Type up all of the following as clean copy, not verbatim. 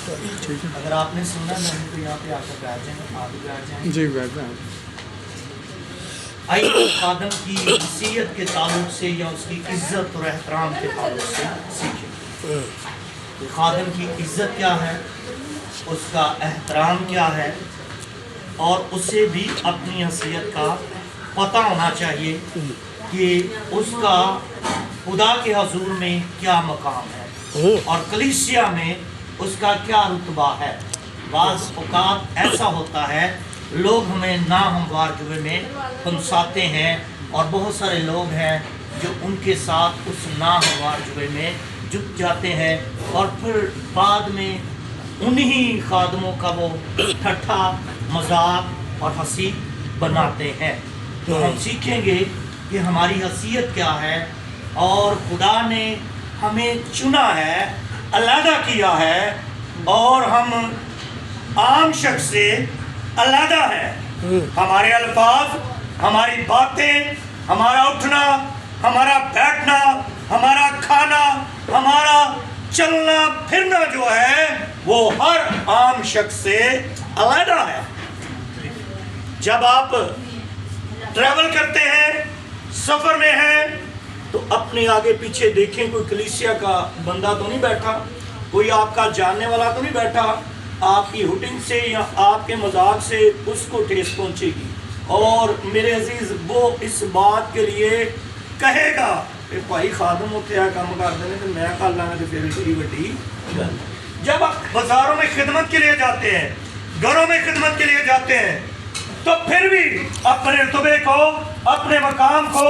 اگر آپ نے سنا نہیں تو یہاں پہ آ کر بیٹھ جائیں، آپ بھی بیٹھ جائیں۔ جی بیٹھ جائیں۔ آئیے خادم کی حیثیت کے تعلق سے یا اس کی عزت اور احترام کے تعلق سے سیکھیں کہ خادم کی عزت کیا ہے، اس کا احترام کیا ہے، اور اسے بھی اپنی حیثیت کا پتہ ہونا چاہیے کہ اس کا خدا کے حضور میں کیا مقام ہے اور کلیسیا میں اس کا کیا رتبہ ہے۔ بعض اوقات ایسا ہوتا ہے لوگ ہمیں ناہموار جوے میں پھنساتے ہیں، اور بہت سارے لوگ ہیں جو ان کے ساتھ اس ناہموار جوے میں جت جاتے ہیں، اور پھر بعد میں انہی خادموں کا وہ ٹھٹھا مذاق اور ہنسی بناتے ہیں۔ تو ہم سیکھیں گے کہ ہماری حیثیت کیا ہے، اور خدا نے ہمیں چنا ہے، علیحدہ کیا ہے، اور ہم عام شخص سے علیحدہ ہے۔ ہمارے الفاظ، ہماری باتیں، ہمارا اٹھنا، ہمارا بیٹھنا، ہمارا کھانا، ہمارا چلنا پھرنا جو ہے وہ ہر عام شخص سے علیحدہ ہے۔ جب آپ ٹریول کرتے ہیں، سفر میں ہیں، تو اپنے آگے پیچھے دیکھیں کوئی کلیسیا کا بندہ تو نہیں بیٹھا، کوئی آپ کا جاننے والا تو نہیں بیٹھا۔ آپ کی ہوٹنگ سے یا آپ کے مذاق سے اس کو ٹھیس پہنچے گی، اور میرے عزیز وہ اس بات کے لیے کہے گا کہ بھائی خادم ہوتے ہیں کام کر دینے تو میں کر لانا، تو پھر بڑی بڑی گل۔ جب آپ بازاروں میں خدمت کے لیے جاتے ہیں، گھروں میں خدمت کے لیے جاتے ہیں، تو پھر بھی اپنے رتبے کو، اپنے مقام کو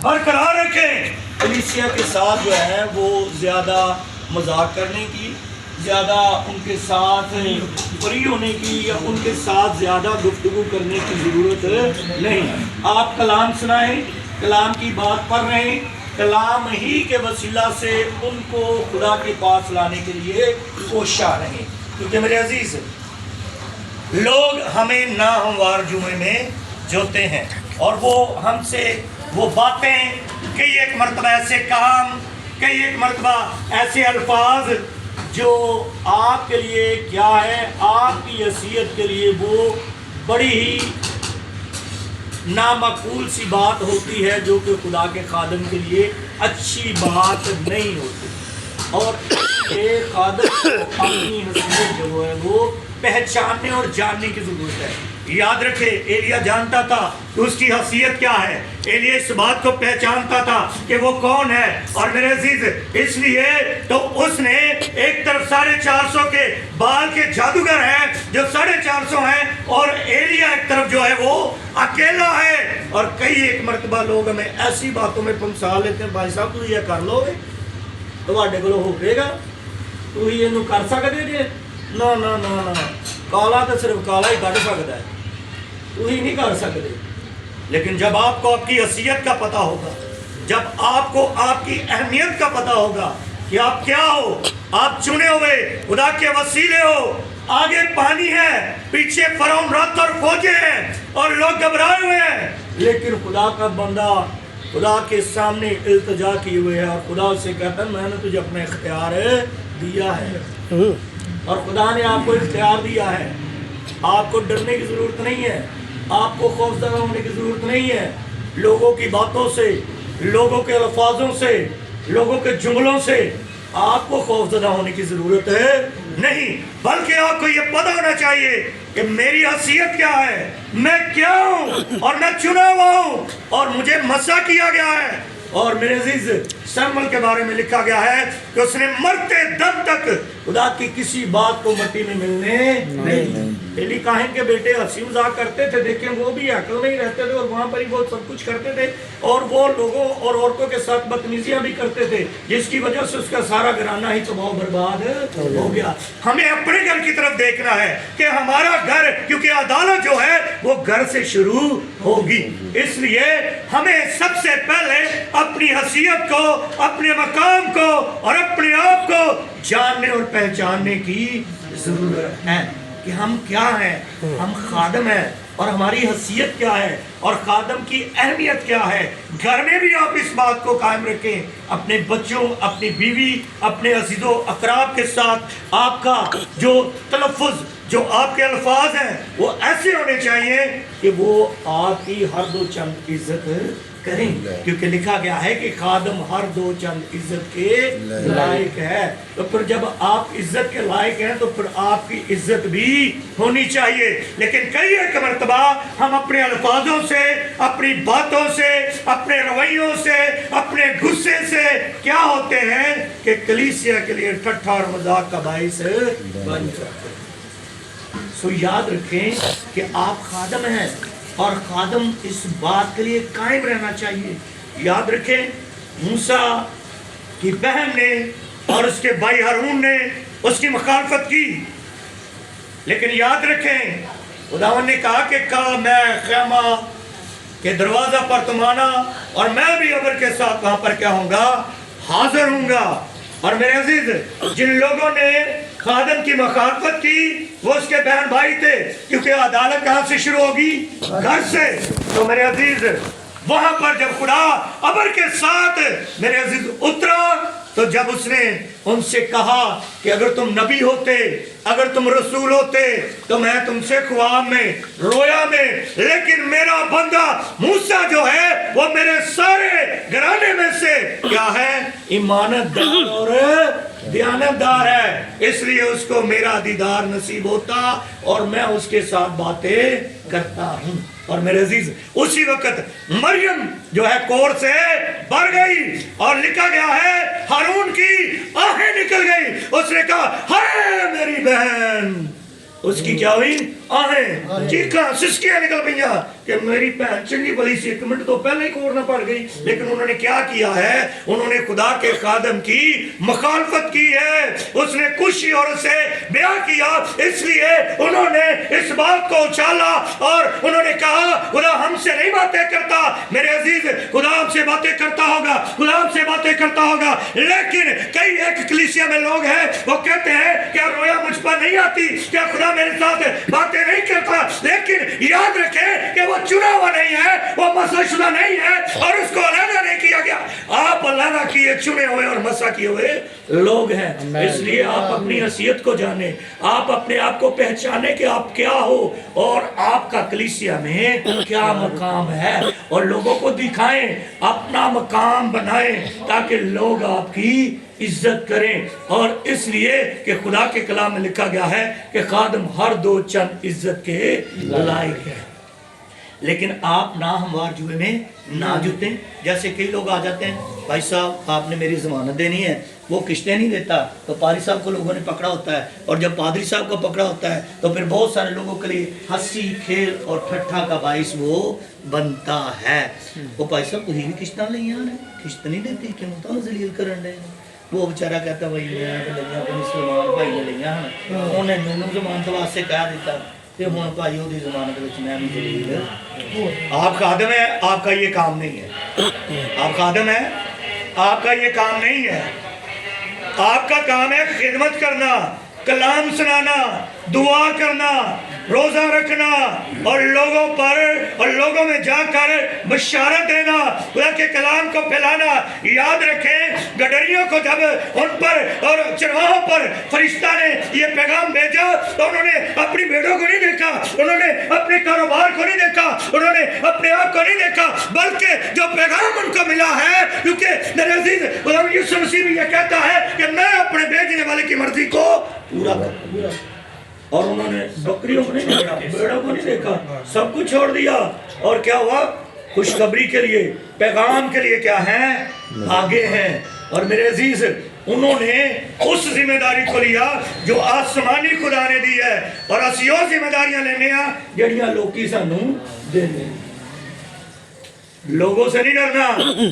برقرار رکھیں۔ کلیسیا کے ساتھ جو ہے وہ زیادہ مذاق کرنے کی، زیادہ ان کے ساتھ فری ہونے کی، یا ان کے ساتھ زیادہ گفتگو کرنے کی ضرورت نہیں۔ آپ کلام سنائیں، کلام کی بات پڑھ رہے ہیں، کلام ہی کے وسیلہ سے ان کو خدا کے پاس لانے کے لیے کوشاں رہیں۔ کیونکہ میرے عزیز لوگ ہمیں ناہموار جمعے میں جوتے ہیں، اور وہ ہم سے وہ باتیں، کئی ایک مرتبہ ایسے کام، کئی ایک مرتبہ ایسے الفاظ جو آپ کے لیے کیا ہے، آپ کی حیثیت کے لیے وہ بڑی ہی نامعقول سی بات ہوتی ہے، جو کہ خدا کے خادم کے لیے اچھی بات نہیں ہوتی۔ اور ایک خادم کو اپنی حیثیت جو ہے وہ پہچاننے اور جاننے کی ضرورت ہے۔ یاد رکھے ایلیا جانتا تھا کہ اس کی حیثیت کیا ہے، ایلیا اس بات کو پہچانتا تھا کہ وہ کون ہے، اور میرے عزیز اس لیے تو اس نے ایک طرف 450 کے بال کے جادوگر ہیں جو 450 ہیں، اور ایلیا ایک طرف جو ہے وہ اکیلا ہے۔ اور کئی ایک مرتبہ لوگ ہمیں ایسی باتوں میں پھنسا لیتے ہیں، بھائی صاحب تو یہ کر لو گے تواڈے کولوں ہو گا، تو یہ کر سکتے جی؟ نہ نہ نہ نہ، کالا تو صرف کالا ہی کٹ سکتا ہے، تو ہی نہیں کر سکتے۔ لیکن جب آپ کو آپ کی حیثیت کا پتہ ہوگا، جب آپ کو آپ کی اہمیت کا پتہ ہوگا کہ آپ کیا ہو، آپ چنے ہوئے خدا کے وسیلے ہو، آگے پانی ہے، پیچھے فرعون رات اور فوجیں ہیں اور لوگ گھبرائے ہوئے ہیں، لیکن خدا کا بندہ خدا کے سامنے التجا کیے ہوئے ہے، اور خدا اس سے کہتا ہے میں نے تجھے اپنا اختیار دیا ہے، اور خدا نے آپ کو اختیار دیا ہے۔ آپ کو ڈرنے کی ضرورت نہیں ہے، آپ کو خوفزدہ ہونے کی ضرورت نہیں ہے، لوگوں کی باتوں سے، لوگوں کے الفاظوں سے، لوگوں کے جملوں سے آپ کو خوفزدہ ہونے کی ضرورت ہے نہیں، بلکہ آپ کو یہ پتہ ہونا چاہیے کہ میری حیثیت کیا ہے، میں کیا ہوں، اور میں چنا ہوا ہوں، اور مجھے مسا کیا گیا ہے۔ اور میرے عزیز سیموئیل کے بارے میں لکھا گیا ہے کہ اس نے مرتے دم تک خدا کی کسی بات کو مٹی میں ملنے نہیں۔ ایلی کاہن کے بیٹے ہنسی مذاق کرتے تھے، دیکھیں وہ بھی عقل میں ہی رہتے تھے، اور وہاں پر ہی وہ سب کچھ کرتے تھے، اور وہ لوگوں اور عورتوں کے ساتھ بدتمیزیاں بھی کرتے تھے، جس کی وجہ سے اس کا سارا گھرانہ ہی تباہ و برباد ہو گیا۔ ہمیں اپنے گھر کی طرف دیکھنا ہے کہ ہمارا گھر، کیونکہ عدالت جو ہے وہ گھر سے شروع ہوگی، اس لیے ہمیں سب سے پہلے اپنی حیثیت کو، اپنے مقام کو اور اپنے آپ کو جاننے اور پہچاننے کی ضرورت ہے کہ ہم کیا ہیں۔ ہم خادم ہیں، اور ہماری حیثیت کیا ہے اور خادم کی اہمیت کیا ہے. گھر میں بھی آپ اس بات کو قائم رکھیں. اپنے بچوں، اپنی بیوی، اپنے عزیز و اقراب کے ساتھ آپ کا جو تلفظ، جو آپ کے الفاظ ہیں وہ ایسے ہونے چاہیے کہ وہ آپ کی ہر دو چند عزت کریں. کیونکہ لکھا گیا ہے کہ خادم ہر دو چند عزت کے لائق ہے. تو پھر جب آپ عزت کے لائق ہیں تو پھر آپ کی عزت بھی ہونی چاہیے. لیکن کئی ایک مرتبہ ہم اپنے الفاظوں سے، اپنی باتوں سے، اپنے رویوں سے، اپنے غصے سے کیا ہوتے ہیں کہ کلیسیا کے لیے ٹھٹھا اور مذاق کا باعث بن جاتے ہیں. سو یاد رکھیں کہ آپ خادم ہیں اور خادم اس بات کے لیے قائم رہنا چاہیے. یاد رکھیں موسیٰ کی بہن نے اور اس کے بھائی ہارون نے اس کی مخالفت کی، لیکن یاد رکھیں خداوند نے کہا کہ میں خیمہ کے دروازہ پر تم آنا اور میں بھی ابر کے ساتھ وہاں پر کیا ہوں گا، حاضر ہوں گا. اور میرے عزیز جن لوگوں نے خادم کی مخالفت کی وہ اس کے بہن بھائی تھے، کیونکہ عدالت کہاں سے شروع ہوگی؟ گھر سے. تو میرے عزیز وہاں پر جب خدا ابر کے ساتھ میرے عزیز اترا تو جب اس نے ان سے کہا کہ اگر تم نبی ہوتے، اگر تم رسول ہوتے تو میں تم سے خواب میں، رویا میں، لیکن میرا بندہ موسیٰ جو ہے وہ میرے سارے گھرانے میں سے کیا ہے؟ ایمانت دار اور دیانت دار ہے، اس لیے اس کو میرا دیدار نصیب ہوتا اور میں اس کے ساتھ باتیں کرتا ہوں. اور میرے عزیز اسی وقت مریم جو ہے کور سے بھر گئی اور لکھا گیا ہے ہارون کی آہیں نکل گئی. اس نے کہا ہائے میری بہن، اس کی کیا ہوئی؟ آہیں، چیخاں سسکیاں نکل گئیں کہ میری بہن چنگی بھلی سی. 1 منٹ تو پہلے ہی کورنا پڑ گئی، لیکن انہوں نے کیا کیا ہے؟ انہوں نے خدا کے خادم کی مخالفت کی ہے. اس نے کچھ اور سے بیاہ کیا، اس لیے انہوں نے اس بات کو اچھالا اور انہوں نے کہا خدا ہم سے نہیں باتیں کرتا. میرے عزیز خدا ہم سے باتیں کرتا ہوگا، خدا ہم سے باتیں کرتا ہوگا، لیکن کئی ایک کلیسیا میں لوگ ہیں وہ کہتے ہیں کیا رویا مجھ پر نہیں آتی، کیا خدا میرے ساتھ باتیں نہیں کرتا. لیکن یاد رکھیں کہ وہ چنا ہوا نہیں ہے، وہ مسح شدہ نہیں ہے اور اس کو علیحدہ نہیں کیا گیا. آپ علیحدہ کیے چنے ہوئے اور مسح کیے ہوئے لوگ ہیں. اس لیے آپ اپنی حیثیت کو جانیں، آپ اپنے آپ کو پہچانیں کہ آپ کیا ہو اور آپ کا کلیسیا میں کیا مقام ہے، اور لوگوں کو دکھائیں، اپنا مقام بنائیں تاکہ لوگ آپ کی عزت کریں. اور اس لیے کہ خدا کے کلام میں لکھا گیا ہے کہ خادم ہر دو چند عزت کے لائق ہے. لیکن آپ نہ ہموار جوئے میں نہ جتیں. جیسے کئی لوگ آ جاتے ہیں بھائی صاحب آپ نے میری ضمانت دینی ہے، وہ قسطیں نہیں دیتا تو پادری صاحب کو لوگوں نے پکڑا ہوتا ہے، اور جب پادری صاحب کو پکڑا ہوتا ہے تو پھر بہت سارے لوگوں کے لیے ہنسی کھیل اور ٹھٹھا کا باعث وہ بنتا ہے. وہ بھائی صاحب تھی بھی قسطیں لیں یار، قسط نہیں دیتی کیوں تو ذلیل کرن دے. وہ بیچارہ کہتا بھائی میں لیا اپنی سلمان بھائی نے لیا انہیں مینوں ضمانت واسطے کہہ دیتا کہ ہوں بھائی وہ ضمانت میں بھی ذلیل. آپ خادم ہیں، آپ کا یہ کام نہیں ہے. آپ خادم ہیں، آپ کا یہ کام نہیں ہے. آپ کا کام ہے خدمت کرنا، کلام سنانا، دعا کرنا، روزہ رکھنا اور لوگوں پر اور لوگوں میں جا کر بشارت دینا، خدا کے کلام کو پھیلانا. یاد رکھیں گڈریوں کو جب ان پر اور چرواہوں پر فرشتہ نے یہ پیغام بھیجا تو انہوں نے اپنی بھیڑوں کو نہیں دیکھا، انہوں نے اپنے کاروبار کو نہیں دیکھا، انہوں نے اپنے آپ کو نہیں دیکھا، بلکہ جو پیغام ان کو ملا ہے، کیونکہ میرے عزیز خدا یسوع مسیح بھی یہ کہتا ہے کہ میں اپنے بھیجنے والے کی مرضی کو پورا کروں. اور انہوں نے بکریوں کو نہیں دیکھا، بیڑوں کو نہیں دیکھا، سب کچھ چھوڑ دیا. اور کیا ہوا؟ خوشخبری کے لیے، پیغام کے لیے کیا ہیں؟ آگے ہیں. اور میرے عزیز انہوں نے اس ذمہ داری کو لیا جو آسمانی خدا نے دی ہے، اور اسی اور ذمہ داریاں لینے ہیں جڑیاں لوکی سانوں دینے. لوگوں سے نہیں ڈرنا،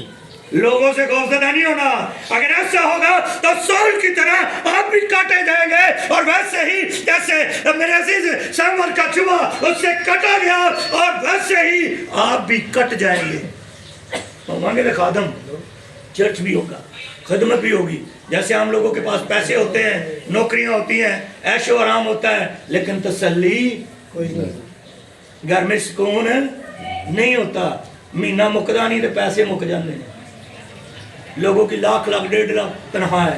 لوگوں سے خوفزدہ نہیں ہونا. اگر ایسا ہوگا تو سول کی طرح آپ بھی کاٹے جائیں گے، اور ویسے ہی جیسے میرے عزیز سیمول کا چوہا اس سے کٹا گیا اور ویسے ہی آپ بھی کٹ جائیں گے. مانگے دے خادم چرچ بھی ہوگا، خدمت بھی ہوگی. جیسے ہم لوگوں کے پاس پیسے ہوتے ہیں، نوکریاں ہوتی ہیں، عیش و آرام ہوتا ہے، لیکن تسلی کوئی نہیں. گھر میں سکون نہیں ہوتا، مہینہ مکدا نہیں تو پیسے مک جاندے ہیں، لوگوں کی لاکھ لاکھ 1.5 لاکھ تنخواہ ہے،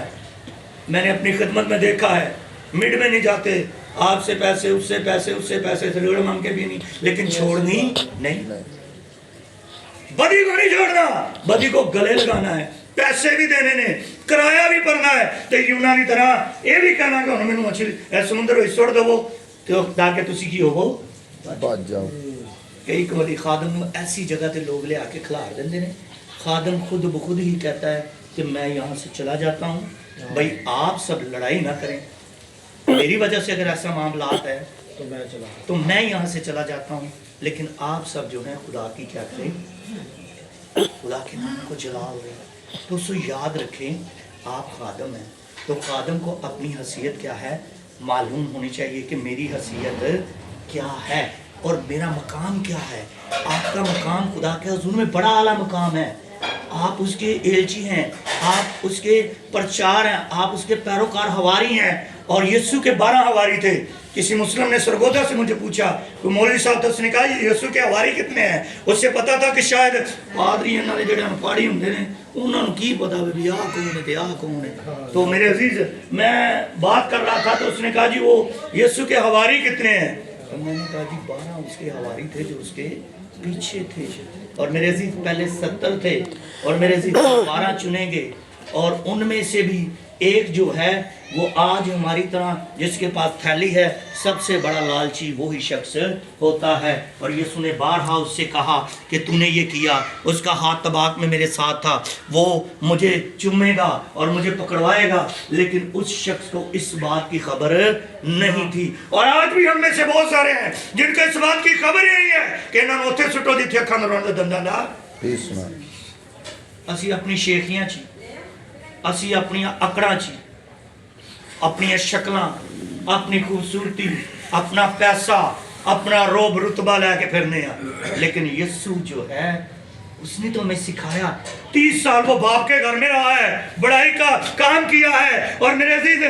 میں نے اپنی خدمت میں دیکھا ہے، مڈ میں نہیں جاتے، آپ سے پیسے اس سے پیسے اس سے پیسے سے ریڑھ مانگ کے بھی نہیں، لیکن چھوڑنی نہیں، بدی کو نہیں چھوڑنا، بدی کو گلے لگانا ہے، پیسے بھی دینے نے، کرایہ بھی بھرنا ہے، تو یونانی طرح یہ بھی کہنا کہ انہوں میں مچھلی اے سمندر ہوئی سوڑ دو تو تاکہ تسی کی ہو بچ جاؤ۔ کئی کبھی خادم ایسی جگہ تے لوگ لے آ کے کھلار دیندے نے، خادم خود بخود ہی کہتا ہے کہ میں یہاں سے چلا جاتا ہوں، بھائی آپ سب لڑائی نہ کریں، میری وجہ سے اگر ایسا معاملات ہے تو میں یہاں سے چلا جاتا ہوں، لیکن آپ سب جو ہیں خدا کی کیا کریں، خدا کے نام کو جلال دیں، تو اسے یاد رکھیں آپ خادم ہیں، تو خادم کو اپنی حیثیت کیا ہے معلوم ہونی چاہیے کہ میری حیثیت کیا ہے اور میرا مقام کیا ہے۔ آپ کا مقام خدا کے حضور میں بڑا اعلیٰ مقام ہے، آپ اس کے ایلچی ہیں، آپ اس کے پرچار ہیں، آپ اس کے پیروکار حواری ہیں، اور یسوع کے 12 حواری تھے۔ کسی مسلم نے سرگودا سے مجھے پوچھا کہ مولوی صاحب تو اس نے کہا یہ یسوع کے حواری کتنے ہیں، اس سے پتا تھا کہ شاید پادری انہوں نے جڑے پاڑی ہوندے نے انہوں نے کی پتا بھی آہ کون ہے تے آہ کون ہے۔ تو میرے عزیز میں بات کر رہا تھا تو اس نے کہا جی وہ یسوع کے حواری کتنے ہیں، تو میں نے کہا جی 12 اس کے حواری تھے جو اس کے پیچھے تھے، اور میرے عزیز پہلے 70 تھے، اور میرے عزیز 12 چنیں گے، اور ان میں سے بھی ایک جو ہے وہ آج ہماری طرح جس کے پاس تھیلی ہے سب سے بڑا لالچی وہی شخص ہوتا ہے، اور یسوع نے بارہا اس سے کہا کہ تو نے یہ کیا، اس کا ہاتھ طباق میں میرے ساتھ تھا، وہ مجھے چومے گا اور مجھے پکڑوائے گا، لیکن اس شخص کو اس بات کی خبر نہیں تھی۔ اور آج بھی ہم میں سے بہت سارے ہیں جن کو اس بات کی خبر یہی ہے کہ انہوں نے اتھے سٹو دی تھی اکھاں نروان دندہ دا اسی اپنی شیخیاں چی، اسی اپنی اکڑاں چی، اپنی شکلاں، اپنی خوبصورتی، اپنا پیسہ، اپنا روب رتبہ لے کے پھرنے ہیں، لیکن یسوع جو ہے اس نے تو ہمیں سکھایا، 30 سال وہ باپ کے گھر میں رہا ہے، بڑائی کا کام کیا ہے، اور میرے عزیز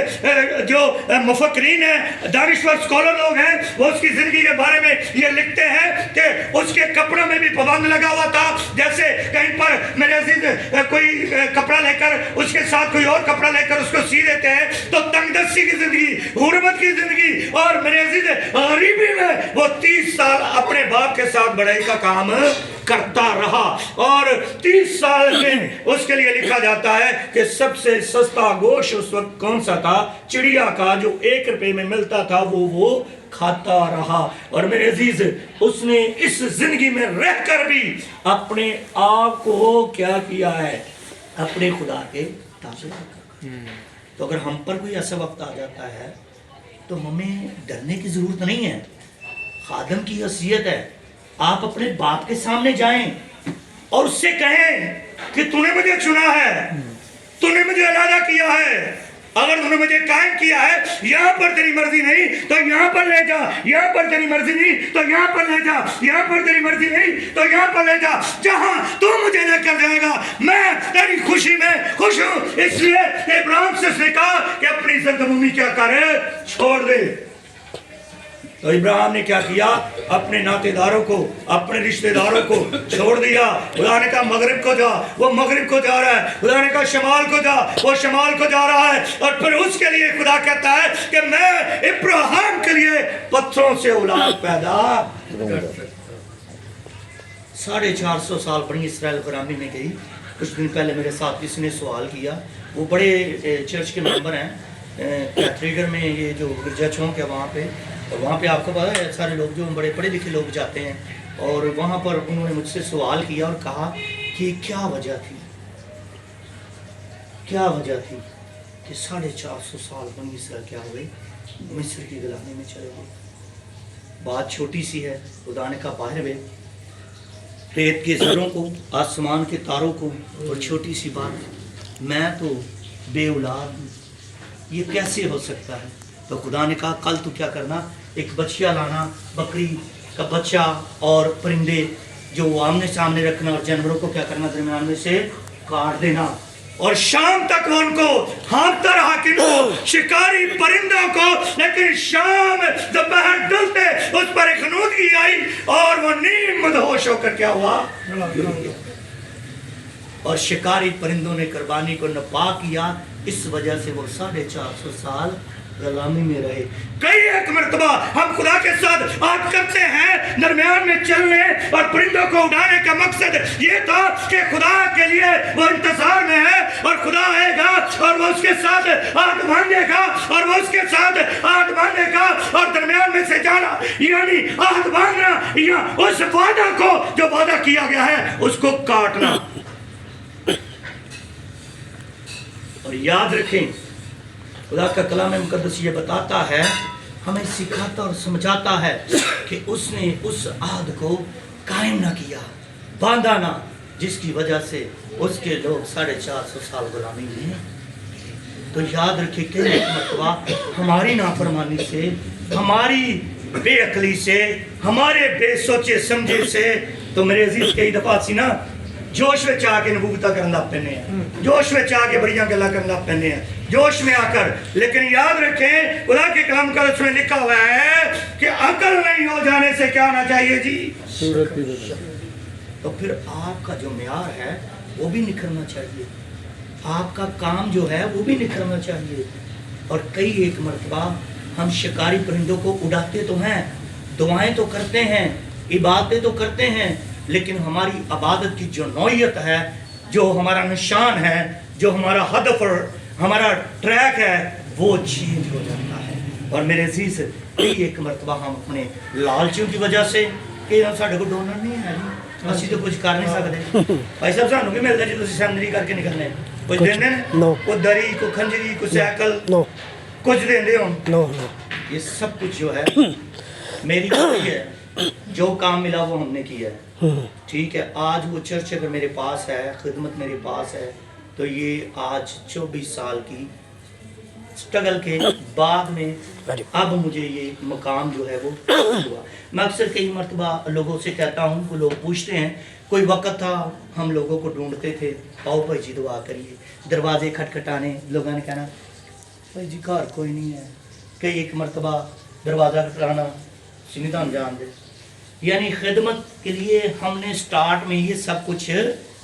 جو مفکرین ہیں، دانشور اسکالر لوگ ہیں، وہ اس کی زندگی کے بارے میں یہ لکھتے ہیں کہ اس کے کپڑوں میں بھی پابند لگا ہوا تھا، جیسے کہیں پر میرے عزیز کوئی کپڑا لے کر اس کے ساتھ کوئی اور کپڑا لے کر اس کو سی دیتے ہیں، تو تنگ دستی کی زندگی، غربت کی زندگی، اور میرے عزیز غریبی میں وہ 30 سال اپنے باپ کے ساتھ بڑائی کا کام کرتا رہا، اور 30 سال میں اس کے لیے لکھا جاتا ہے کہ سب سے سستا گوشت اس وقت کون سا تھا، چڑیا کا، جو 1 روپے میں ملتا تھا وہ کھاتا رہا۔ اور میرے عزیز اس نے اس زندگی میں رہ کر بھی اپنے آپ کو کیا کیا ہے، اپنے خدا کے تابع۔ تو اگر ہم پر کوئی ایسا وقت آ جاتا ہے تو ہمیں ڈرنے کی ضرورت نہیں ہے، خادم کی حیثیت ہے، آپ اپنے باپ کے سامنے جائیں اور اس سے کہیں کہ تو نے مجھے چنا ہے، تو نے مجھے علیحدہ کیا ہے، اگر تو نے مجھے قائم کیا ہے، یہاں پر تیری مرضی نہیں تو یہاں پر لے جا، یہاں پر تیری مرضی نہیں تو یہاں پر لے جا، یہاں پر تیری مرضی نہیں تو یہاں پر لے جا، جہاں تو مجھے لے کر جائے گا میں تیری خوشی میں خوش ہوں۔ اس لیے ابراہیم سے اس نے کہا کہ اپنی زرگبومی کیا کرے، چھوڑ دے۔ تو ابراہیم نے کیا کیا، اپنے ناطے داروں کو، اپنے رشتہ داروں کو چھوڑ دیا۔ خدا نے کہا مغرب کو جا، وہ مغرب کو جا رہا ہے، خدا نے کہا شمال کو جا، وہ شمال کو جا رہا ہے، اور پھر اس کے لیے خدا کہتا ہے کہ میں ابراہیم کے لیے پتھروں سے اولاد پیدا کروں۔ 450 سال بنی اسرائیل غلامی میں گئی۔ کچھ دن پہلے میرے ساتھ کسی نے سوال کیا، وہ بڑے چرچ کے ممبر ہیں کیتھریڈر میں، یہ جو گرجا چوک ہے وہاں پہ آپ کو پتا ہے سارے لوگ جو بڑے پڑھے لکھے لوگ جاتے ہیں، اور وہاں پر انہوں نے مجھ سے سوال کیا اور کہا کہ کیا وجہ تھی کہ 450 سال بنی اسرائیل کیا ہوئے، مصر کی غلامی میں چلے گئے۔ بات چھوٹی سی ہے، خدا نے کہا باہر بے ریت کے ذروں کو، آسمان کے تاروں کو، اور چھوٹی سی بات میں تو بے اولاد ہوں، یہ کیسے ہو سکتا ہے؟ تو خدا نے کہا کل تو کیا کرنا، ایک بچیا لانا، بکری کا بچہ اور پرندے جو آمنے سامنے رکھنا، اور جانوروں کو کیا کرنا درمیان میں سے کاٹ دینا، اور شام تک وہ ان کو ہانپتا رہا کن کو؟ شکاری پرندوں کو. لیکن شام دوپہر ڈلتے اس پر ایک نودگی آئی اور وہ نیم مدہوش ہو کر کیا ہوا؟ اور شکاری پرندوں نے قربانی کو نپا کیا. اس وجہ سے وہ 450 سال غلامی میں رہے. کئی ایک مرتبہ ہم خدا کے ساتھ عہد کرتے ہیں درمیان میں چلنے اور پرندوں کو اڑانے کا مقصد یہ تھا کہ خدا کے لیے وہ انتظار میں ہے اور خدا آئے گا اور وہ اس کے ساتھ عہد باندھے گا اور وہ اس کے ساتھ عہد باندھے گا اور درمیان میں سے جانا یعنی عہد باندھنا یا اس وعدہ کو جو وعدہ کیا گیا ہے اس کو کاٹنا. اور یاد رکھیں خدا کا کلام مقدس یہ بتاتا ہے ہمیں سکھاتا اور سمجھاتا ہے کہ اس نے اس عہد کو قائم نہ کیا باندھا نہ جس کی وجہ سے اس کے لوگ 450 سال غلامی میں. تو یاد رکھیں کہ ایک مرتبہ ہماری نافرمانی سے ہماری بے عقلی سے ہمارے بے سوچے سمجھے سے تو میرے عزیز کئی دفعہ سی نا جوش میں چاہ کے نبوتہ کرنا پہنے ہیں جوش میں چاہ کے بڑیاں گلا کرنا پہنے ہیں جوش میں آ کر. لیکن یاد رکھیں خدا کے کلام کا اس میں لکھا ہوا ہے کہ عقل نہیں ہو جانے سے کیا ہونا چاہیے جی؟ تو پھر آپ کا جو معیار ہے وہ بھی نکھرنا چاہیے. آپ کا کام جو ہے وہ بھی نکھرنا چاہیے. اور کئی ایک مرتبہ ہم شکاری پرندوں کو اڑاتے تو ہیں دعائیں تو کرتے ہیں عبادتیں تو کرتے ہیں لیکن ہماری عبادت کی جو نوعیت ہے جو ہمارا نشان ہے جو ہمارا ہدف اور ہمارا ٹریک ہے وہ چینج ہو جاتا ہے. اور میرے عزیز ایک مرتبہ ہم اپنے لالچوں کی وجہ سے کہ ساڈے کو ڈونر نہیں ہے اسی تو کچھ کر نہیں سکتے. بھائی صاحب سانوں بھی ملتا جی تسی سیمنری کر کے نکلنے کچھ دیندے نے کوئی دری کوئی کھنجری کوئی سائیکل کچھ دیندے ہوں. یہ سب کچھ جو ہے میری کوئی ہے جو کام ملا وہ ہم نے کیا ہے. ٹھیک ہے آج وہ چرچ اگر میرے پاس ہے خدمت میرے پاس ہے تو یہ آج 24 سال کی سٹرگل کے بعد میں اب مجھے یہ مقام جو ہے وہ ہوا. میں اکثر کئی مرتبہ لوگوں سے کہتا ہوں کہ لوگ پوچھتے ہیں کوئی وقت تھا ہم لوگوں کو ڈھونڈتے تھے آؤ بھائی جی دعا کریے دروازے کھٹکھٹانے لوگوں نے کہنا بھائی جی گھر کوئی نہیں ہے. کئی ایک مرتبہ دروازہ کھٹکھٹانا سنیدان جان دے یعنی خدمت کے لیے ہم نے سٹارٹ میں یہ سب کچھ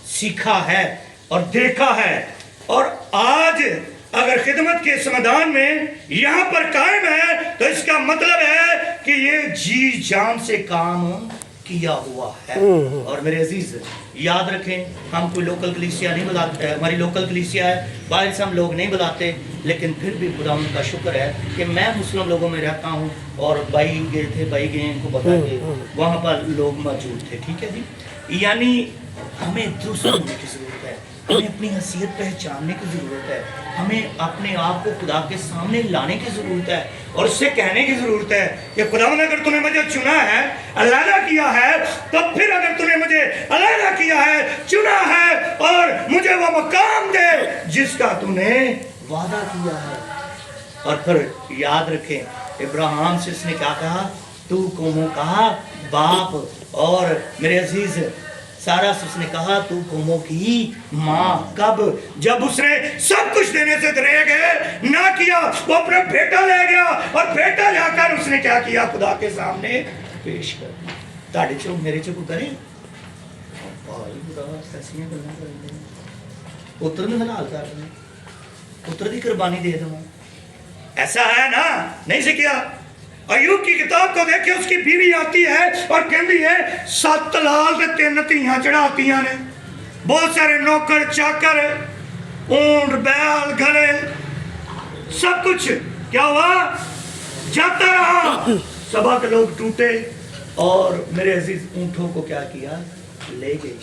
سیکھا ہے اور دیکھا ہے. اور آج اگر خدمت کے اس میدان میں یہاں پر قائم ہے تو اس کا مطلب ہے کہ یہ جی جان سے کام کیا ہوا ہے. اور میرے عزیز یاد رکھیں ہم کوئی لوکل کلیسیا نہیں بلاتے ہماری لوکل کلیسیا ہے باہر سے ہم لوگ نہیں بلاتے لیکن پھر بھی خدا ان کا شکر ہے کہ میں مسلم لوگوں میں رہتا ہوں اور بھائی گئے تھے بھائی گئے ان کو بتا کے وہاں پر لوگ موجود تھے. ٹھیک ہے جی یعنی ہمیں دوسرے ہونے کی ضرورت ہے ہمیں اپنی حیثیت پہچاننے کی ضرورت ہے ہمیں اپنے آپ کو خدا کے سامنے لانے کی ضرورت ہے اور اس سے کہنے کی ضرورت ہے کہ خدا نے اگر تمہیں مجھے چنا ہے علیحدہ کیا ہے تو پھر اگر تمہیں مجھے علیحدہ کیا ہے چنا ہے اور مجھے وہ مقام دے جس کا تم نے وعدہ کیا ہے. اور پھر یاد رکھیں ابراہیم سے اس نے کیا کہا تو قوموں کا باپ. اور میرے عزیز سارا سے اس نے کہا تو قوموں کی ماں. کب؟ جب اس نے سب کچھ دینے سے رہ گئے نہ کیا وہ اپنا بیٹا لے گیا اور بیٹا جا کر اس نے کیا کیا خدا کے سامنے پیش کر دیا. تاڑے چو میرے چو کو کریں پتر میں حلال کر دیں پتر دی قربانی دے دوں ایسا ہے نا نہیں سے کیا. ایوب کی کتاب کو دیکھیں اس کی بیوی آتی ہے اور کہتی ہے 7 لال سے 3 تیاں چڑھاتی ہیں بہت سارے نوکر چاکر اونٹ بیل گھڑے سب کچھ کیا ہوا جاتا رہا. سبا کے لوگ ٹوٹے اور میرے عزیز اونٹوں کو کیا کیا لے گئے.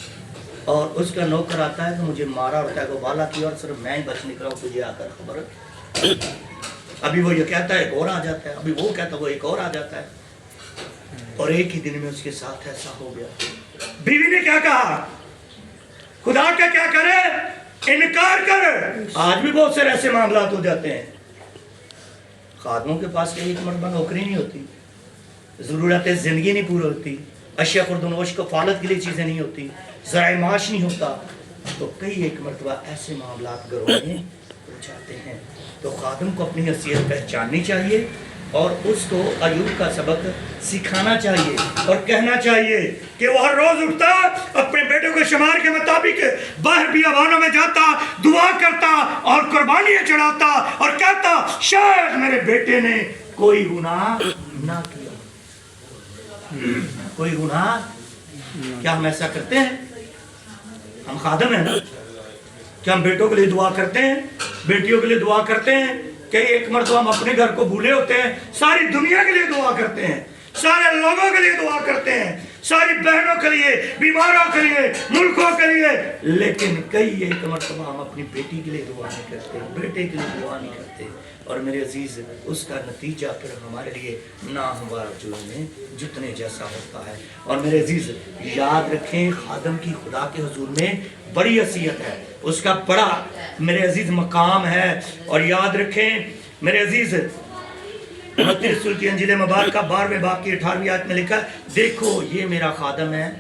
اور اس کا نوکر آتا ہے کہ مجھے مارا اور کیا کو بالا کیا اور صرف میں ہی بچ نکلا ہوں تجھے آ کر خبر. ابھی وہ یہ کہتا ہے ایک اور آ جاتا ہے ابھی وہ کہتا ہے وہ ایک اور آ جاتا ہے اور ایک ہی دن میں اس کے ساتھ ایسا ہو گیا. بیوی نے کیا کہا خدا کا کیا کرے انکار کر. آج بھی بہت سے ایسے معاملات ہو جاتے ہیں. خادموں کے پاس کہیں ایک مرتبہ نوکری نہیں ہوتی ضرورت زندگی نہیں پوری ہوتی اشیاء خوردونوش کو فالت کے لیے چیزیں نہیں ہوتی ذرائع معاش نہیں ہوتا تو کئی ایک مرتبہ ایسے معاملات گھروں میں ہو جاتے ہیں. تو خادم کو اپنی حیثیت پہچاننی چاہیے اور اس کو ایوب کا سبق سکھانا چاہیے اور کہنا چاہیے کہ وہ ہر روز اٹھتا اپنے بیٹے کو شمار کے مطابق باہر بیابانوں میں جاتا, دعا کرتا اور قربانیاں چڑھاتا اور کہتا شاید میرے بیٹے نے کوئی گناہ نہ کیا. کوئی گناہ. کیا ہم ایسا کرتے ہیں؟ ہم خادم ہیں نا. کیا ہم بیٹوں کے لیے دعا کرتے ہیں, بیٹیوں کے لیے دعا کرتے ہیں؟ کئی ایک مرتبہ ہم اپنے گھر کو بھولے ہوتے ہیں, ساری دنیا کے لیے دعا کرتے ہیں, سارے لوگوں کے لیے دعا کرتے ہیں, ساری بہنوں کے لیے, بیماروں کے لیے, ملکوں کے لیے, لیکن کئی ایک مرتبہ ہم اپنی بیٹی کے لیے دعا نہیں کرتے, بیٹے کے لیے دعا نہیں کرتے. اور میرے عزیز اس کا نتیجہ پھر ہمارے لیے ناہموار جرم میں جتنے جیسا ہوتا ہے. اور میرے عزیز یاد رکھیں خادم کی خدا کے حضور میں بڑی حیثیت ہے, اس کا بڑا میرے عزیز مقام ہے. اور یاد رکھیں میرے عزیز متی رسول کی انجیل مبارکہ 12ویں باب کی 18ویں آیت میں لکھا دیکھو یہ میرا خادم ہے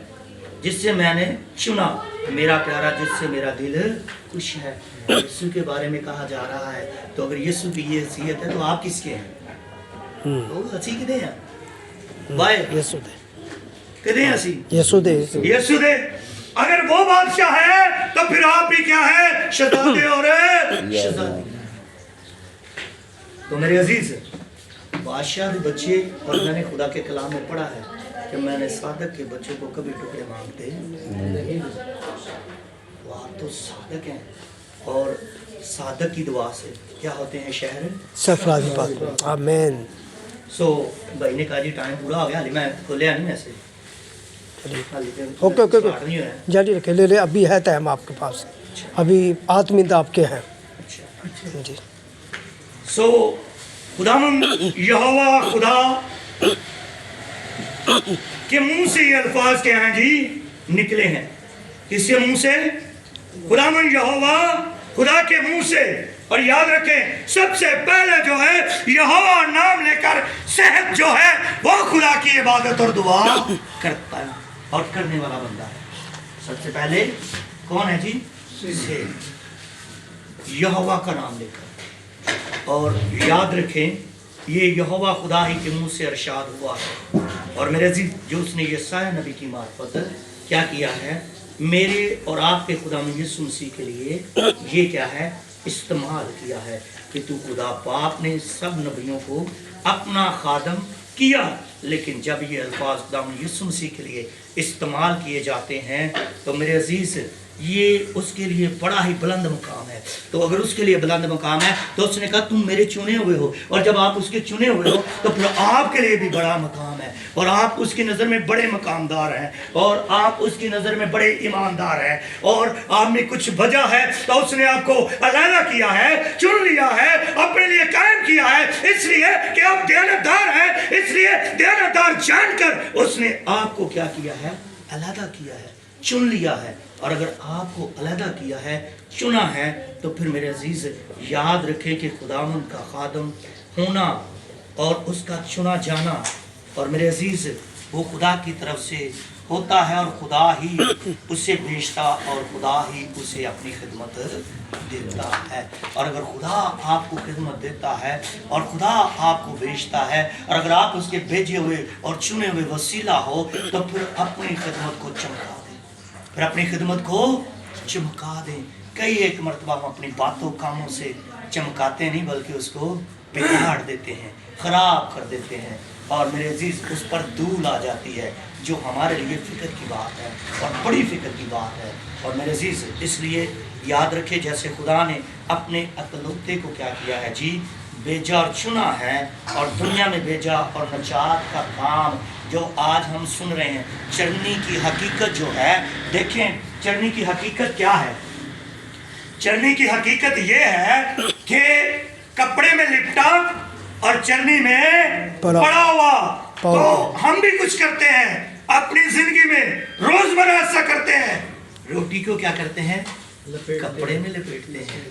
جس سے میں نے چنا, میرا پیارا جس سے میرا دل خوش ہے. یسوع کے بارے میں کہا جا رہا ہے. تو اگر یسوع کی یہ حیثیت ہے تو آپ کس کے ہیں؟ تو ہسی کدے ہیں بھائی؟ یسوع دے. کدے ہیں ہسی؟ یسوع دے. یسوع دے. اگر وہ بادشاہ ہے تو پھر آپ بھی کیا ہے؟ شہزادے اور شہزادی. تو میرے عزیز بادشاہ کے بچے, اور میں نے خدا کے کلام میں پڑھا ہے کہ میں نے صادق کے بچوں کو کبھی ٹکڑے مانگتے نہیں. وہ آپ تو صادق ہیں اور صادق کی دعا سے کیا ہوتے ہیں شہر سرفراز پاک. آمین. سو بھائی نے کہا جی ٹائم پورا ہو گیا, میں کھولیا نہیں ایسے. اوکے اوکے اوکے جاری رکھے, لے لے ابھی ہے ٹائم آپ کے پاس, ابھی 8 منٹ آپ کے ہیں. جی سو خداوند یہوہ خدا کے منہ سے یہ الفاظ کیا ہیں جی نکلے ہیں. کس کے منہ سے؟ خداوند یہوہ خدا کے منہ سے. اور یاد رکھیں سب سے پہلے جو ہے یہوہ نام لے کر صحت جو ہے وہ خدا کی عبادت اور دعا کرتا ہے اور کرنے والا بندہ ہے. سب سے پہلے کون ہے جی؟ یہوہ کا نام لے کر. اور یاد رکھیں یہ یہوہ خدا ہی کے منہ سے ارشاد ہوا ہے. اور میرے عزیز جو اس نے یسایہ نبی کی معرفت کیا کیا ہے میرے اور آپ کے خدا یسوع مسیح کے لیے یہ کیا ہے استعمال کیا ہے کہ تو خدا باپ نے سب نبیوں کو اپنا خادم کیا, لیکن جب یہ الفاظ خدا یسوع مسیح کے لیے استعمال کیے جاتے ہیں تو میرے عزیز یہ اس کے لیے بڑا ہی بلند مقام ہے. تو اگر اس کے لیے بلند مقام ہے تو اس نے کہا تم میرے چنے ہوئے ہو, اور جب آپ اس کے چنے ہوئے ہو تو پھر آپ کے لیے بھی بڑا مقام ہے, اور آپ اس کی نظر میں بڑے مقامدار ہیں, اور آپ اس کی نظر میں بڑے ایماندار ہیں, اور آپ میں کچھ وجہ ہے تو اس نے آپ کو علیحدہ کیا ہے, چن لیا ہے, اپنے لیے قائم کیا ہے, اس لیے کہ آپ دیانتدار ہیں, اس لیے دیانتدار جان کر اس نے آپ کو کیا کیا ہے علیحدہ کیا ہے, چن لیا ہے. اور اگر آپ کو علیحدہ کیا ہے, چنا ہے, تو پھر میرے عزیز یاد رکھیں کہ خداوند کا خادم ہونا اور اس کا چنا جانا, اور میرے عزیز وہ خدا کی طرف سے ہوتا ہے, اور خدا ہی اسے بھیجتا اور خدا ہی اسے اپنی خدمت دیتا ہے. اور اگر خدا آپ کو خدمت دیتا ہے اور خدا آپ کو بھیجتا ہے, اور اگر آپ اس کے بھیجے ہوئے اور چنے ہوئے وسیلہ ہو, تو پھر اپنی خدمت کو چمکا دیں, پھر اپنی خدمت کو چمکا دیں. کئی ایک مرتبہ ہم اپنی باتوں کاموں سے چمکاتے نہیں بلکہ اس کو بگاڑ دیتے ہیں, خراب کر دیتے ہیں, اور میرے عزیز اس پر دھول آ جاتی ہے جو ہمارے لیے فکر کی بات ہے اور بڑی فکر کی بات ہے. اور میرے عزیز اس لیے یاد رکھے جیسے خدا نے اپنے اکلوتے کو کیا کیا ہے جی بھیجا اور چنا ہے اور دنیا میں بھیجا, اور نجات کا کام جو آج ہم سن رہے ہیں, چرنی کی حقیقت جو ہے, دیکھیں چرنی کی حقیقت کیا ہے. چرنی کی حقیقت یہ ہے کہ کپڑے میں لپٹا اور چرنی میں پڑا ہوا. تو ہم بھی کچھ کرتے ہیں اپنی زندگی میں, روزمرہ ایسا کرتے ہیں, روٹی کو کیا کرتے ہیں کپڑے میں لپیٹتے ہیں,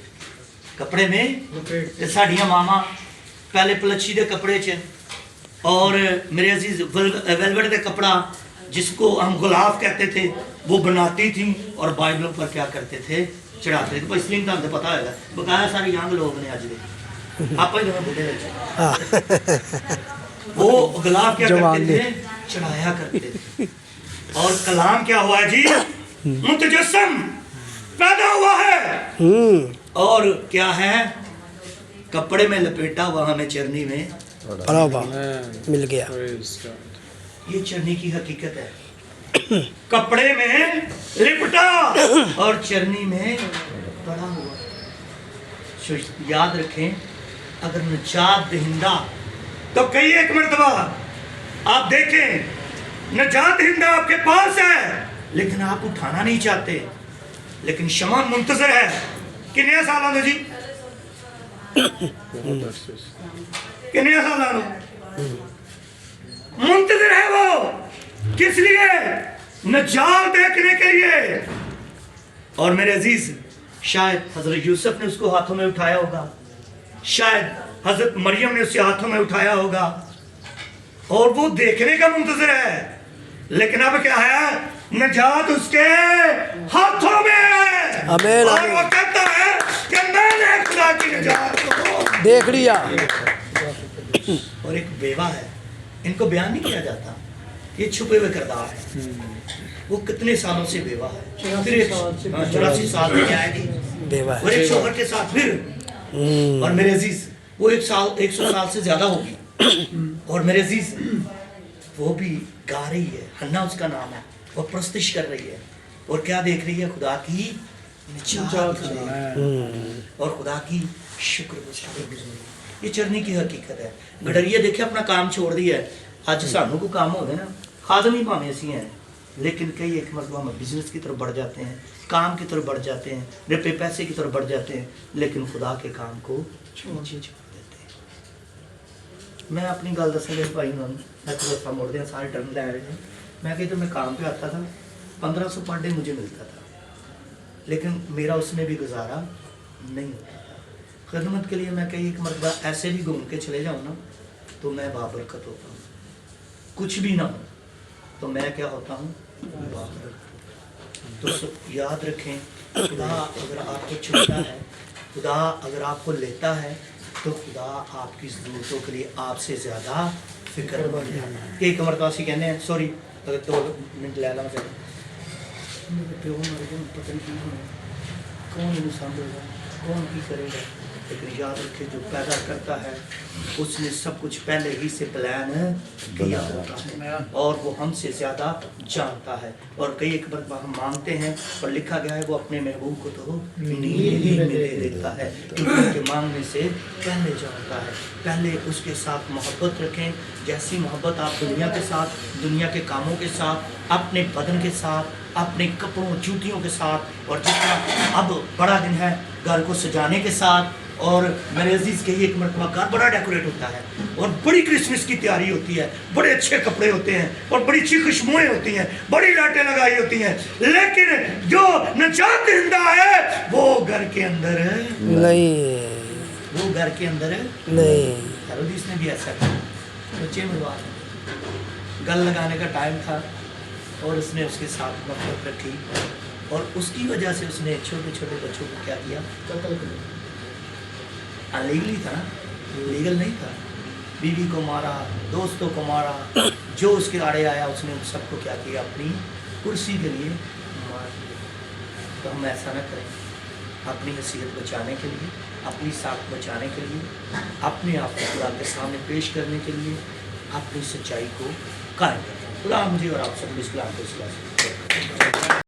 کپڑے میں ساڑیاں ماما پہلے پلچی دے کپڑے چ, اور میرے عزیز ویلویٹ دے کپڑا جس کو ہم غلاف کہتے تھے وہ بناتی تھیں اور بائبلوں پر کیا کرتے تھے چڑھاتے تھے. اس لیے تو پتا ہے بقایا سارے ینگ لوگ نے اج دے آپ ہی بڑھے وہ غلاف کیا کرتے تھے چڑھایا کرتے تھے. اور کلام کیا ہوا ہے جی متجسم پیدا ہوا ہے اور کیا ہے کپڑے میں لپیٹا ہوا ہمیں چرنی میں پڑا ہوا مل گیا. یہ چرنی کی حقیقت ہے کپڑے میں لپٹا اور چرنی میں پڑا ہوا. یاد رکھیں اگر نجات دہندہ تو کئی ایک مرتبہ آپ دیکھیں نجات دہندہ آپ کے پاس ہے لیکن آپ اٹھانا نہیں چاہتے. لیکن شمع منتظر ہے کنیا سالہ جی کنیا سالہ منتظر ہے وہ کس لیے نجات دیکھنے کے لیے. اور میرے عزیز شاید حضرت یوسف نے اس کو ہاتھوں میں اٹھایا ہوگا شاید حضرت مریم نے اسے ہاتھوں میں اٹھایا ہوگا اور وہ دیکھنے کا منتظر ہے. لیکن اب کیا ہے نجات اس کے ہاتھوں میں ہے آمین اور وہ کہتا ہے کہ میں نے خدا کی نجات کو دیکھ لیا. اور ایک بیوہ ہے ان کو بیان نہیں کیا جاتا یہ چھپے ہوئے کردار ہے. وہ کتنے سالوں سے بیوہ ہے پھر 84 سال میں آئے گی بیوہ اور ایک شوہر کے ساتھ پھر اور میرے عزیز وہ 100 سال سے زیادہ ہوگی. اور میرے عزیز وہ بھی گا رہی ہے ہنا اس کا نام ہے وہ پرستش کر رہی ہے اور کیا دیکھ رہی ہے خدا کی نجات اور خدا کی شکر گزاری. یہ چرنی کی حقیقت ہے. گڈریے دیکھے اپنا کام چھوڑ دیا ہے آج سانوں کو کام ہو گئے نا خادم ہی پاویں اسی ہیں لیکن کئی ایک مرتبہ ہم بزنس کی طرف بڑھ جاتے ہیں کام کی طرف بڑھ جاتے ہیں روپے پیسے کی طرف بڑھ جاتے ہیں لیکن خدا کے کام کو چھوڑ دیتے ہیں. میں اپنی گل دسیں گے بھائی میں تھوڑا موڑ دیا سارے ٹرن لے رہے ہیں. میں کہ تو میں کام پہ آتا تھا 1500 پر ڈے مجھے ملتا تھا لیکن میرا اس میں بھی گزارا نہیں ہوتا تھا. خدمت کے لیے میں کئی ایک مرتبہ ایسے بھی گھوم کے چلے جاؤں نا تو میں بابرکت ہوتا ہوں. کچھ بھی نہ ہو تو میں کیا ہوتا ہوں بابرکت. تو یاد رکھیں خدا اگر آپ کو چھوڑتا ہے خدا اگر آپ کو لیتا ہے تو خدا آپ کی ضرورتوں کے لیے آپ سے زیادہ فکر بڑھ جاتا ہے. ایک مرتبہ سے کہنے ہیں سوری اگر 2 منٹ لے لا میرے پیو مر گئے پتہ نہیں کون انہیں سنبھے گا کون کی کرے گا. لیکن یاد رکھے جو پیدا کرتا ہے اس نے سب کچھ پہلے ہی سے پلان کیا ہوتا ہے اور وہ ہم سے زیادہ جانتا ہے. اور کئی ایک بار ہم مانگتے ہیں اور لکھا گیا ہے وہ اپنے محبوب کو تو نیلی میں دے دیتا ہے کیونکہ مانگنے سے پہلے جانتا ہے. پہلے اس کے ساتھ محبت رکھیں جیسی محبت آپ دنیا کے ساتھ دنیا کے کاموں کے ساتھ اپنے بدن کے ساتھ اپنے کپڑوں جوتیوں کے ساتھ اور جتنا اب بڑا دن ہے گھر کو سجانے کے ساتھ اور میرے عزیز کے ایک مرتبہ گھر بڑا ڈیکوریٹ ہوتا ہے اور بڑی کرسمس کی تیاری ہوتی ہے بڑے اچھے کپڑے ہوتے ہیں اور بڑی اچھی خوشبوئیں ہوتی ہیں بڑی لائٹیں لگائی ہوتی ہیں لیکن جو نجات دہندہ ہے وہ گھر کے اندر ہے نہیں وہ گھر کے اندر ہے نہیں. ہیرودیس نے بھی ایسا کیا بچے مروا گل لگانے کا ٹائم تھا اور اس نے اس کے ساتھ نفرت رکھی اور اس کی وجہ سے اس نے چھوٹے چھوٹے بچوں کو کیا کیا قتل کر دیا. انلیگلی تھا نا لیگل نہیں تھا. بیوی کو مارا دوستوں کو مارا جو اس کے آڑے آیا اس نے سب کو کیا کیا اپنی کرسی کے لیے مار دیا. تو ہم ایسا نہ کریں اپنی حیثیت بچانے کے لیے اپنی ساکھ بچانے کے لیے اپنے آپ کو خدا کے سامنے پیش کرنے کے لیے اپنی سچائی کو قائم کریں. خدا مجھے اور آپ سب اسلام کو اصلاح